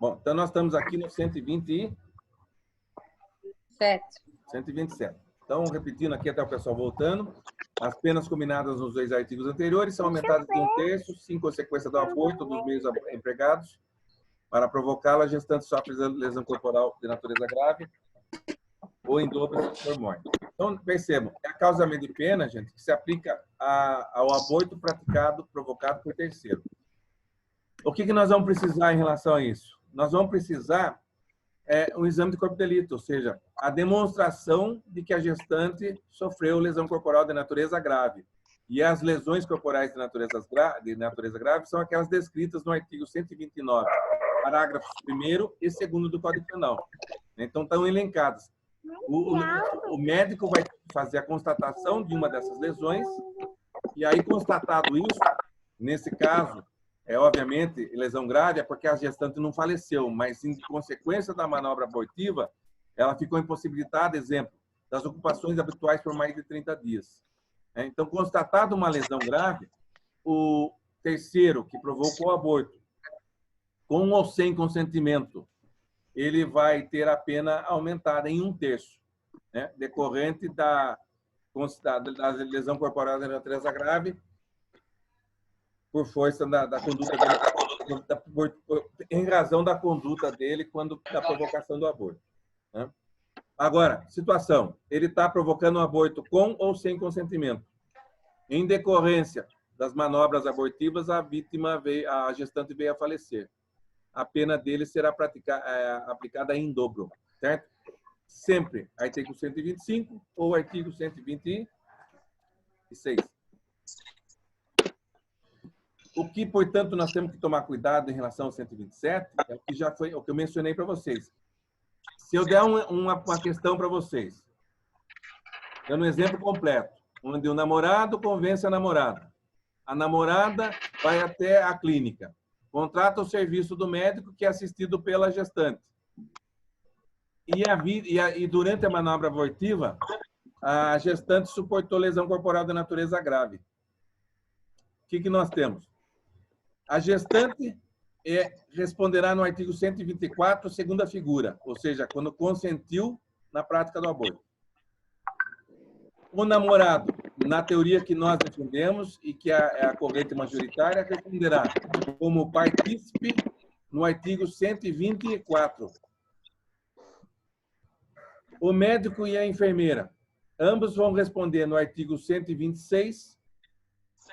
Bom, então nós estamos aqui no 127. 127. Então, repetindo aqui até o pessoal voltando, as penas combinadas nos dois artigos anteriores são aumentadas de 1/3, em consequência do aborto dos meios empregados para provocá-la, a gestante sofre lesão corporal de natureza grave ou em dobro se for morte. Então, percebam, é a causamento de pena, gente, que se aplica ao aborto provocado por terceiro. O que nós vamos precisar em relação a isso? Nós vamos precisar um exame de corpo de delito, ou seja, a demonstração de que a gestante sofreu lesão corporal de natureza grave. E as lesões corporais de natureza grave são aquelas descritas no artigo 129, parágrafos 1º e 2º do Código Penal. Então, estão elencadas. O médico vai fazer a constatação de uma dessas lesões, e aí, constatado isso, nesse caso, obviamente, lesão grave é porque a gestante não faleceu, mas em consequência da manobra abortiva, ela ficou impossibilitada, exemplo, das ocupações habituais por mais de 30 dias. Então, constatada uma lesão grave, o terceiro que provocou o aborto, com ou sem consentimento, ele vai ter a pena aumentada em 1/3, né? Decorrente da lesão corporal de natureza grave, por força da conduta dele, em razão da conduta dele da provocação do aborto, né? Agora, situação, ele está provocando um aborto com ou sem consentimento. Em decorrência das manobras abortivas, a gestante veio a falecer. A pena dele será aplicada em dobro, certo? Sempre artigo 125 ou artigo 126. O que, portanto, nós temos que tomar cuidado em relação ao 127 é o que já foi, o que eu mencionei para vocês. Se eu der uma questão para vocês, dando um exemplo completo, onde o namorado convence a namorada vai até a clínica, contrata o serviço do médico que é assistido pela gestante. E durante a manobra abortiva, a gestante suportou lesão corporal de natureza grave. O que nós temos? A gestante responderá no artigo 124, segunda figura, ou seja, quando consentiu na prática do aborto. O namorado, na teoria que nós defendemos e que é a corrente majoritária, responderá como partícipe no artigo 124. O médico e a enfermeira, ambos vão responder no artigo 126,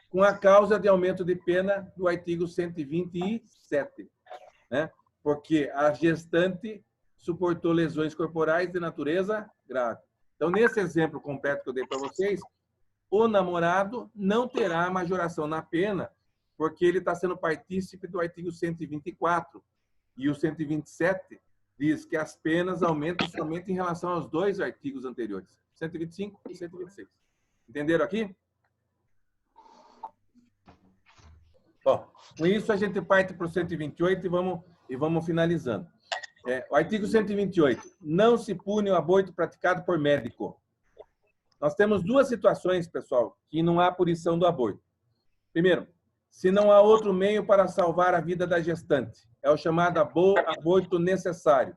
com a causa de aumento de pena do artigo 127, né? Porque a gestante suportou lesões corporais de natureza grave. Então, nesse exemplo completo que eu dei para vocês, o namorado não terá majoração na pena, porque ele está sendo partícipe do artigo 124. E o 127 diz que as penas aumentam somente em relação aos dois artigos anteriores, 125 e 126. Entenderam aqui? Bom, com isso a gente parte para o 128 e vamos finalizando. O artigo 128. Não se pune o aborto praticado por médico. Nós temos duas situações, pessoal, que não há punição do aborto. Primeiro, se não há outro meio para salvar a vida da gestante. É o chamado aborto necessário.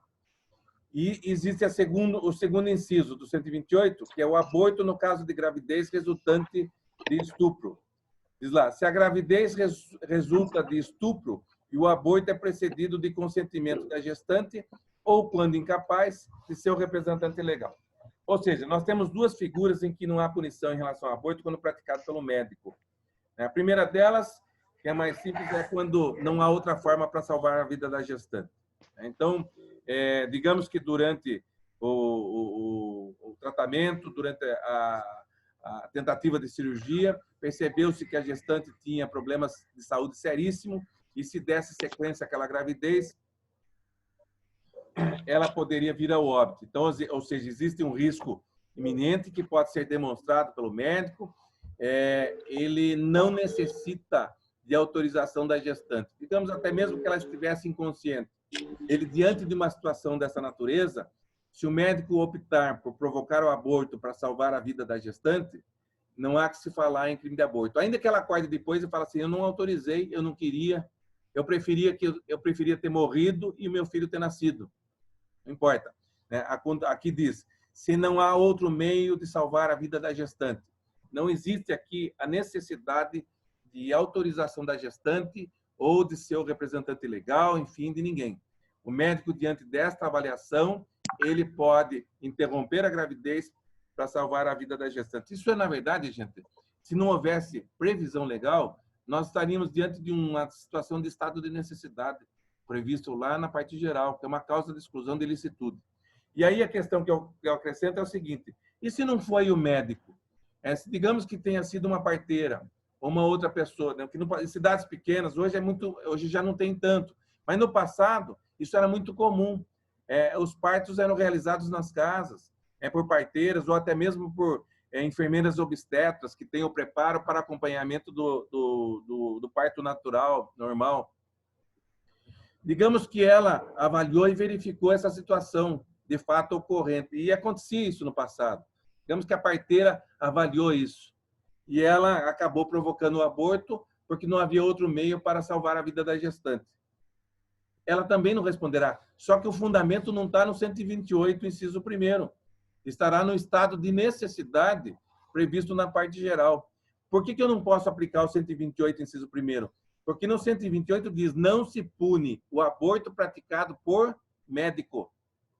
E existe o segundo inciso do 128, que é o aborto no caso de gravidez resultante de estupro. Diz lá, se a gravidez resulta de estupro e o aborto é precedido de consentimento da gestante ou, quando incapaz, de seu representante legal. Ou seja, nós temos duas figuras em que não há punição em relação ao aborto quando praticado pelo médico. A primeira delas, que é mais simples, é quando não há outra forma para salvar a vida da gestante. Então, digamos que durante o tratamento, durante a tentativa de cirurgia, percebeu-se que a gestante tinha problemas de saúde seríssimos e se desse sequência àquela gravidez, ela poderia vir ao óbito. Então, ou seja, existe um risco iminente que pode ser demonstrado pelo médico, ele não necessita de autorização da gestante. Digamos até mesmo que ela estivesse inconsciente. Ele, diante de uma situação dessa natureza, se o médico optar por provocar o aborto para salvar a vida da gestante, não há que se falar em crime de aborto. Ainda que ela acorde depois e fale assim, eu não autorizei, eu não queria, eu preferia ter morrido e o meu filho ter nascido. Não importa. Aqui diz, se não há outro meio de salvar a vida da gestante. Não existe aqui a necessidade de autorização da gestante ou de seu representante legal, enfim, de ninguém. O médico, diante desta avaliação, ele pode interromper a gravidez para salvar a vida da gestante. Isso é, na verdade, gente, se não houvesse previsão legal, nós estaríamos diante de uma situação de estado de necessidade, previsto lá na parte geral, que é uma causa de exclusão de ilicitude. E aí a questão que eu acrescento é o seguinte, e se não foi o médico? Digamos que tenha sido uma parteira, ou uma outra pessoa, né? Que em cidades pequenas, hoje já não tem tanto, mas no passado, isso era muito comum. Os partos eram realizados nas casas, por parteiras, ou até mesmo por enfermeiras obstetras, que têm o preparo para acompanhamento do parto natural, normal. Digamos que ela avaliou e verificou essa situação de fato ocorrente. E acontecia isso no passado. Digamos que a parteira avaliou isso. E ela acabou provocando o aborto porque não havia outro meio para salvar a vida da gestante. Ela também não responderá. Só que o fundamento não está no 128, inciso 1º. Estará no estado de necessidade previsto na parte geral. Por que eu não posso aplicar o 128, inciso 1º? Porque no 128 diz, não se pune o aborto praticado por médico.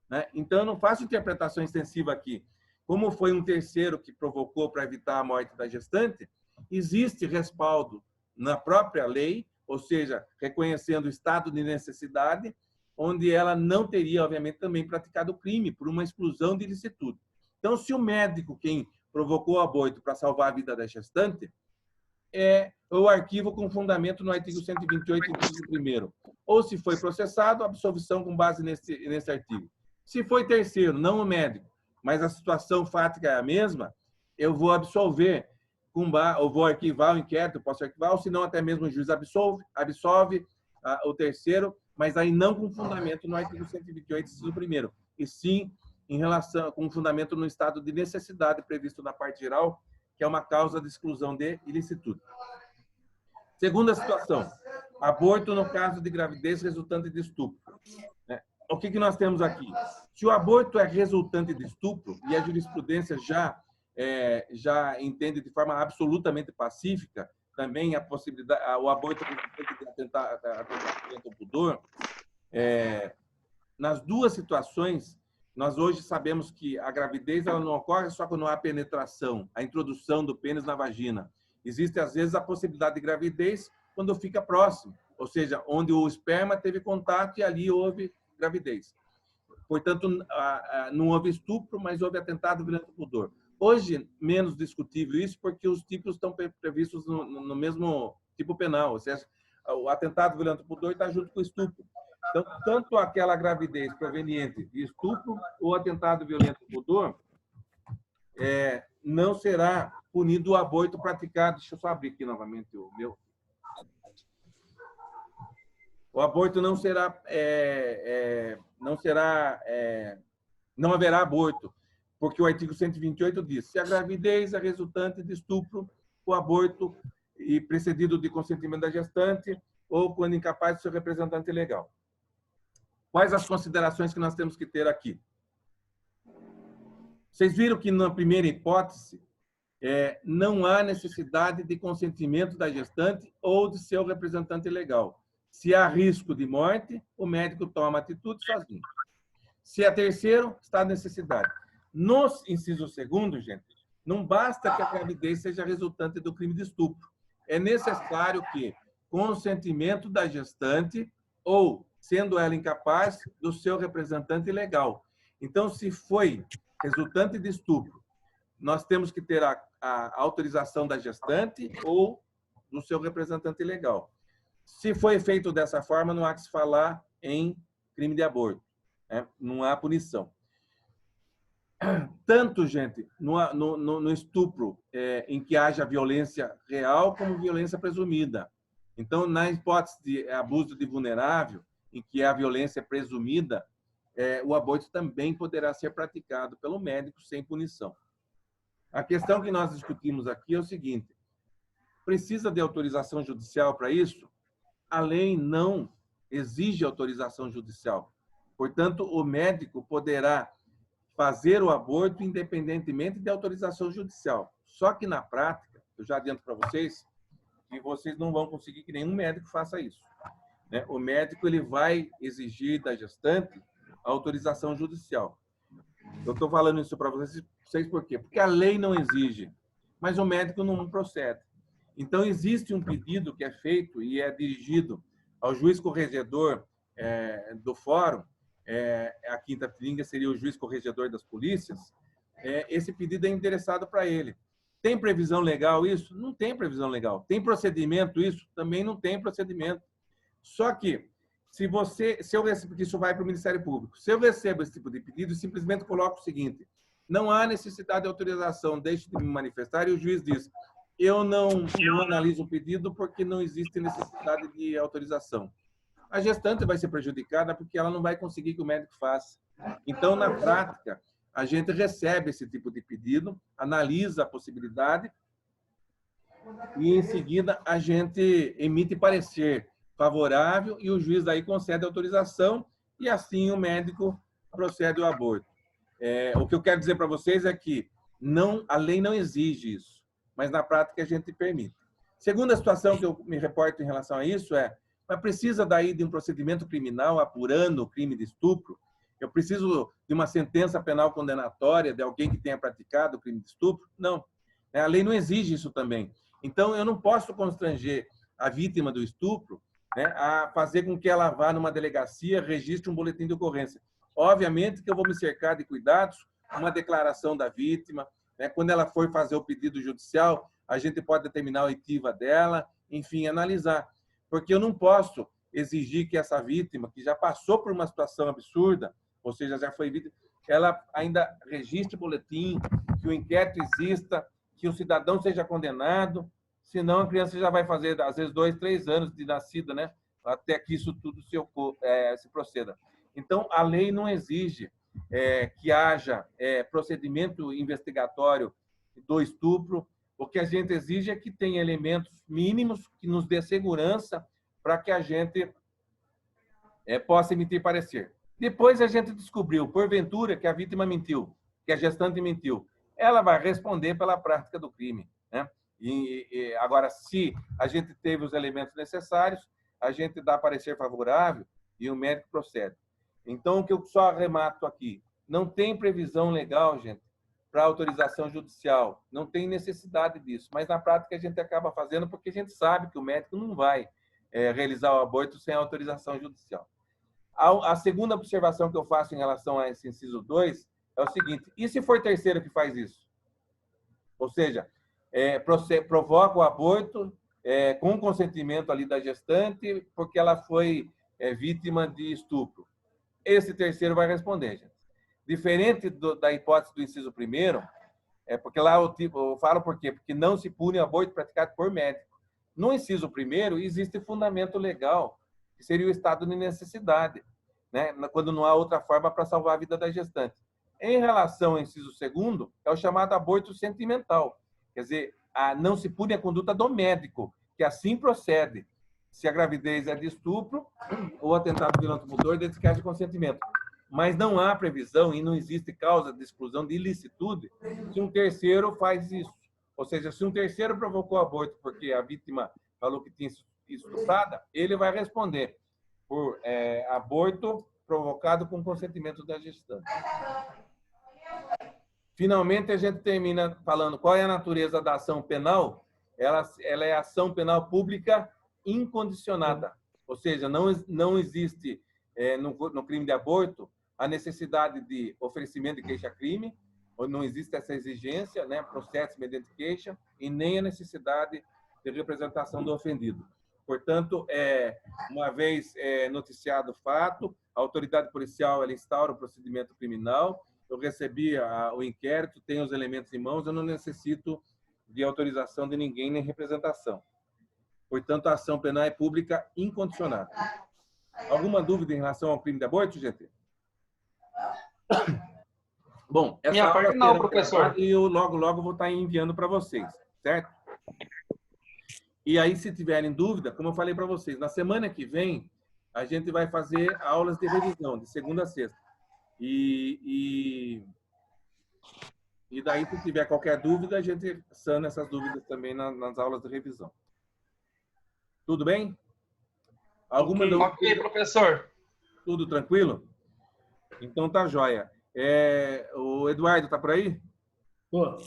Né? Então, eu não faço interpretação extensiva aqui. Como foi um terceiro que provocou para evitar a morte da gestante, existe respaldo na própria lei, ou seja, reconhecendo o estado de necessidade, onde ela não teria, obviamente, também praticado o crime por uma exclusão de ilicitude. Então, se o médico, quem provocou o aborto para salvar a vida da gestante, o arquivo com fundamento no artigo 128, inciso 1º. Ou se foi processado, absolvição com base nesse artigo. Se foi terceiro, não o médico, mas a situação fática é a mesma, eu vou absolver, ou vou arquivar o inquérito, posso arquivar, ou se não, até mesmo o juiz absolve o terceiro, mas aí não com fundamento no artigo 128, inciso 1º, e sim em relação com fundamento no estado de necessidade previsto na parte geral, que é uma causa de exclusão de ilicitude. Segunda situação, aborto no caso de gravidez resultante de estupro. O que nós temos aqui? Se o aborto é resultante de estupro, e a jurisprudência já entende de forma absolutamente pacífica também a possibilidade, o aborto resultante de atentato ao pudor, nas duas situações, nós hoje sabemos que a gravidez ela não ocorre só quando há penetração, a introdução do pênis na vagina. Existe, às vezes, a possibilidade de gravidez quando fica próximo, ou seja, onde o esperma teve contato e ali houve gravidez. Portanto, não houve estupro, mas houve atentado violento ao pudor. Hoje, menos discutível isso, porque os tipos estão previstos no mesmo tipo penal, ou seja, o atentado violento ao pudor está junto com o estupro. Então, tanto aquela gravidez proveniente de estupro ou atentado violento ao pudor, não será punido o aborto praticado. Deixa eu só abrir aqui novamente o meu. O aborto não haverá aborto, porque o artigo 128 diz: se a gravidez é resultante de estupro, o aborto e precedido de consentimento da gestante ou quando incapaz do seu representante legal. Quais as considerações que nós temos que ter aqui? Vocês viram que na primeira hipótese não há necessidade de consentimento da gestante ou de seu representante legal. Se há risco de morte, o médico toma atitude sozinho. Se é terceiro, está a necessidade. No inciso 2º, gente, não basta que a gravidez seja resultante do crime de estupro. É necessário que consentimento da gestante ou, sendo ela incapaz, do seu representante legal. Então, se foi resultante de estupro, nós temos que ter a autorização da gestante ou do seu representante legal. Se foi feito dessa forma, não há que se falar em crime de aborto. Não há punição. Tanto, gente, no estupro em que haja violência real como violência presumida. Então, na hipótese de abuso de vulnerável, em que a violência é presumida, o aborto também poderá ser praticado pelo médico sem punição. A questão que nós discutimos aqui é o seguinte: precisa de autorização judicial para isso? a lei não exige autorização judicial. Portanto, o médico poderá fazer o aborto independentemente de autorização judicial. Só que na prática, eu já adianto para vocês que vocês não vão conseguir que nenhum médico faça isso, né? O médico ele vai exigir da gestante a autorização judicial. Eu estou falando isso para vocês por quê? Porque a lei não exige, mas o médico não procede. Então, existe um pedido que é feito e é dirigido ao juiz corregedor do fórum, a Quinta Tiringa seria o juiz corregedor das polícias, esse pedido é endereçado para ele. Tem previsão legal isso? Não tem previsão legal. Tem procedimento isso? Também não tem procedimento. Só que, se eu recebo, porque isso vai para o Ministério Público, se eu recebo esse tipo de pedido, eu simplesmente coloco o seguinte: não há necessidade de autorização, deixe de me manifestar, e o juiz diz: eu não analiso o pedido porque não existe necessidade de autorização. A gestante vai ser prejudicada porque ela não vai conseguir que o médico faça. Então, na prática, a gente recebe esse tipo de pedido, analisa a possibilidade e, em seguida, a gente emite parecer favorável e o juiz daí concede autorização e, assim, o médico procede ao aborto. O que eu quero dizer para vocês é que a lei não exige isso, mas, na prática, a gente permite. Segunda situação que eu me reporto em relação a isso mas precisa daí de um procedimento criminal apurando o crime de estupro? Eu preciso de uma sentença penal condenatória de alguém que tenha praticado o crime de estupro? Não. A lei não exige isso também. Então, eu não posso constranger a vítima do estupro, né, a fazer com que ela vá numa delegacia, registre um boletim de ocorrência. Obviamente que eu vou me cercar de cuidados, uma declaração da vítima, né, quando ela for fazer o pedido judicial, a gente pode determinar a oitiva dela, enfim, analisar. Porque eu não posso exigir que essa vítima, que já passou por uma situação absurda, ou seja, já foi vítima, ela ainda registre o boletim, que o inquérito exista, que o cidadão seja condenado, senão a criança já vai fazer, às vezes, 2, 3 anos de nascida, né? Até que isso tudo se proceda. Então, a lei não exige que haja procedimento investigatório do estupro. O que a gente exige é que tenha elementos mínimos que nos dê segurança para que a gente possa emitir parecer. Depois a gente descobriu, porventura, que a vítima mentiu, que a gestante mentiu. Ela vai responder pela prática do crime, né? Agora, se a gente teve os elementos necessários, a gente dá parecer favorável e o médico procede. Então, o que eu só arremato aqui, não tem previsão legal, gente, para autorização judicial. Não tem necessidade disso, mas na prática a gente acaba fazendo porque a gente sabe que o médico não vai realizar o aborto sem autorização judicial. A segunda observação que eu faço em relação a esse inciso 2 é o seguinte: e se for terceiro que faz isso? Ou seja, provoca o aborto com consentimento ali da gestante porque ela foi vítima de estupro. Esse terceiro vai responder, gente. Diferente da hipótese do inciso 1º, porque lá eu falo por quê? Porque não se pune aborto praticado por médico. No inciso 1º, existe fundamento legal, que seria o estado de necessidade, né? Quando não há outra forma para salvar a vida da gestante. Em relação ao inciso 2º, é o chamado aborto sentimental. Quer dizer, não se pune a conduta do médico, que assim procede, se a gravidez é de estupro ou atentado violento motor, desde que haja consentimento. Mas não há previsão e não existe causa de exclusão de ilicitude se um terceiro faz isso. Ou seja, se um terceiro provocou aborto porque a vítima falou que tinha estuprada, ele vai responder por aborto provocado com consentimento da gestante. Finalmente, a gente termina falando qual é a natureza da ação penal. Ela é ação penal pública incondicionada. Ou seja, não existe no crime de aborto a necessidade de oferecimento de queixa-crime, ou não existe essa exigência, né, processo mediante queixa, e nem a necessidade de representação do ofendido. Portanto, uma vez noticiado o fato, a autoridade policial ela instaura o procedimento criminal, eu recebi o inquérito, tenho os elementos em mãos, eu não necessito de autorização de ninguém nem representação. Portanto, a ação penal é pública incondicionada. Alguma dúvida em relação ao crime de aborto, gente? Bom, essa Minha parte não, professor. E eu logo vou estar enviando para vocês, certo? E aí, se tiverem dúvida, como eu falei para vocês, na semana que vem, a gente vai fazer aulas de revisão, de segunda a sexta. E daí, se tiver qualquer dúvida, a gente sana essas dúvidas também nas aulas de revisão. Tudo bem? Alguma dúvida? Ok, professor. Tudo tranquilo? Então tá jóia. O Eduardo tá por aí? Tô.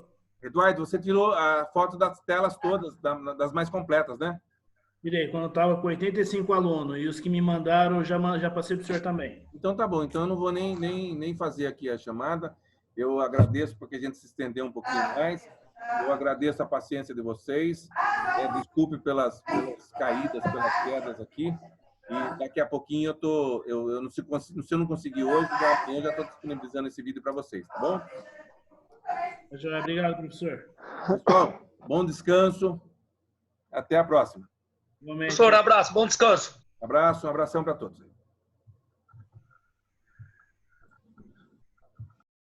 Eduardo, você tirou a foto das telas todas, das mais completas, né? Tirei, quando eu estava com 85 alunos, e os que me mandaram, já passei para o senhor também. Então tá bom, então eu não vou nem fazer aqui a chamada. Eu agradeço porque a gente se estendeu um pouquinho mais. Eu agradeço a paciência de vocês. Desculpe pelas caídas, pelas quedas aqui. E daqui a pouquinho eu não, se eu não conseguir hoje, eu já estou disponibilizando esse vídeo para vocês, tá bom? Obrigado, professor. Pessoal, bom descanso. Até a próxima. Professor, abraço, bom descanso. Abraço, um abração para todos.